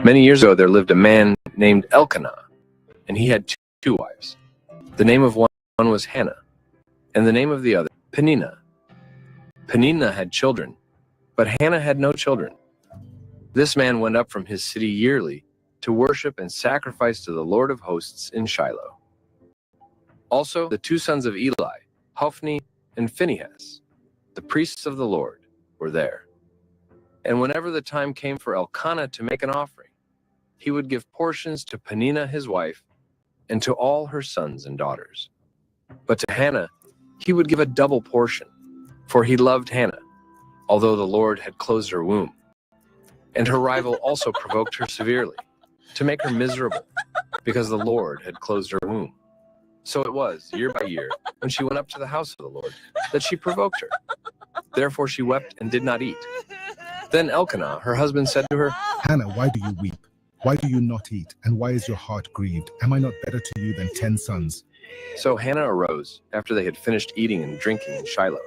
Many years ago there lived a man named Elkanah, and he had two wives. The name of one was Hannah, and the name of the other, Peninnah. Peninnah had children, but Hannah had no children. This man went up from his city yearly to worship and sacrifice to the Lord of hosts in Shiloh. Also, the two sons of Eli, Hophni and Phinehas, the priests of the Lord, were there. And whenever the time came for Elkanah to make an offering, he would give portions to Peninnah his wife and to all her sons and daughters. But to Hannah he would give a double portion, for he loved Hannah, although the Lord had closed her womb. And her rival also provoked her severely, to make her miserable, because the Lord had closed her womb. So it was, year by year, when she went up to the house of the Lord, that she provoked her. Therefore she wept and did not eat. Then Elkanah, her husband, said to her, Hannah, why do you weep? Why do you not eat? And why is your heart grieved? Am I not better to you than 10 sons? So Hannah arose, after they had finished eating and drinking in Shiloh.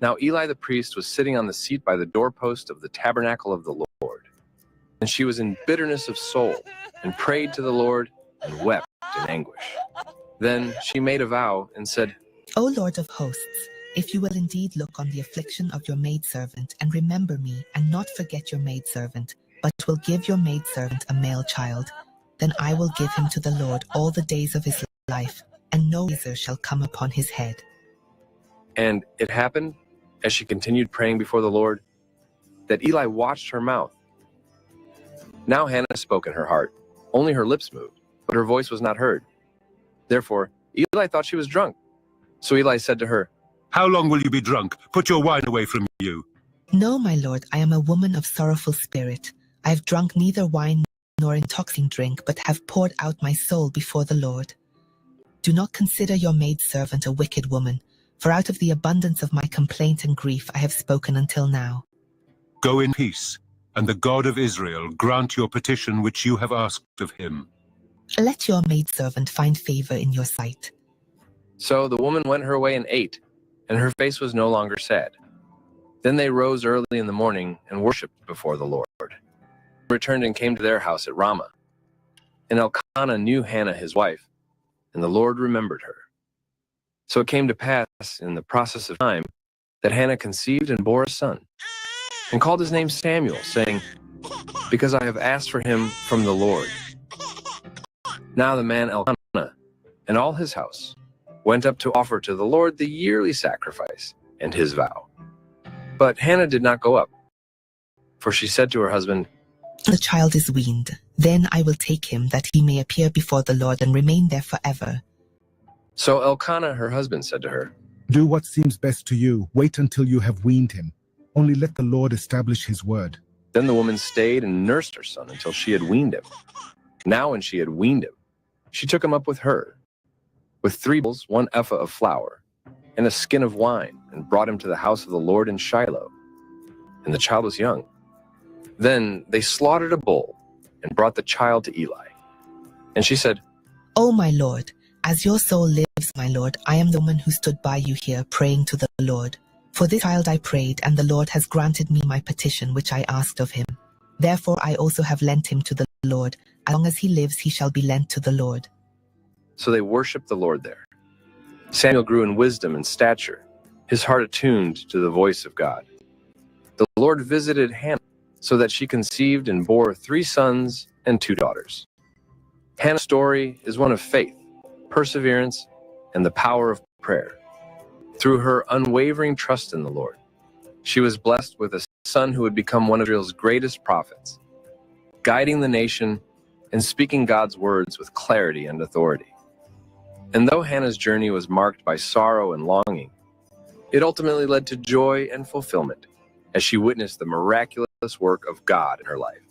Now Eli the priest was sitting on the seat by the doorpost of the tabernacle of the Lord. And she was in bitterness of soul, and prayed to the Lord, and wept in anguish. Then she made a vow, and said, O Lord of hosts, if you will indeed look on the affliction of your maidservant, and remember me, and not forget your maidservant, but will give your maidservant a male child, then I will give him to the Lord all the days of his life, and no razor shall come upon his head. And it happened, as she continued praying before the Lord, that Eli watched her mouth. Now Hannah spoke in her heart, only her lips moved, but her voice was not heard. Therefore Eli thought she was drunk. So Eli said to her, How long will you be drunk? Put your wine away from you. No, my lord, I am a woman of sorrowful spirit. I have drunk neither wine nor intoxicating drink, but have poured out my soul before the Lord. Do not consider your maidservant a wicked woman, for out of the abundance of my complaint and grief I have spoken until now. Go in peace, and the God of Israel grant your petition which you have asked of him. Let your maidservant find favor in your sight. So the woman went her way and ate, and her face was no longer sad. Then they rose early in the morning and worshipped before the Lord. They returned and came to their house at Ramah. And Elkanah knew Hannah his wife, and the Lord remembered her. So it came to pass in the process of time that Hannah conceived and bore a son, and called his name Samuel, saying, Because I have asked for him from the Lord. Now the man Elkanah and all his house went up to offer to the Lord the yearly sacrifice and his vow. But Hannah did not go up, for she said to her husband, The child is weaned. Then I will take him, that he may appear before the Lord and remain there forever. So Elkanah, her husband, said to her, Do what seems best to you. Wait until you have weaned him. Only let the Lord establish his word. Then the woman stayed and nursed her son until she had weaned him. Now when she had weaned him, she took him up with her, with 3 bulls, 1 ephah of flour, and a skin of wine, and brought him to the house of the Lord in Shiloh. And the child was young. Then they slaughtered a bull, and brought the child to Eli. And she said, O my Lord, as your soul lives, my Lord, I am the woman who stood by you here praying to the Lord. For this child I prayed, and the Lord has granted me my petition which I asked of him. Therefore I also have lent him to the Lord. As long as he lives, he shall be lent to the Lord. So they worshipped the Lord there. Samuel grew in wisdom and stature, his heart attuned to the voice of God. The Lord visited Hannah, so that she conceived and bore 3 sons and 2 daughters. Hannah's story is one of faith, perseverance, and the power of prayer. Through her unwavering trust in the Lord, she was blessed with a son who would become one of Israel's greatest prophets, guiding the nation and speaking God's words with clarity and authority. And though Hannah's journey was marked by sorrow and longing, it ultimately led to joy and fulfillment as she witnessed the miraculous work of God in her life.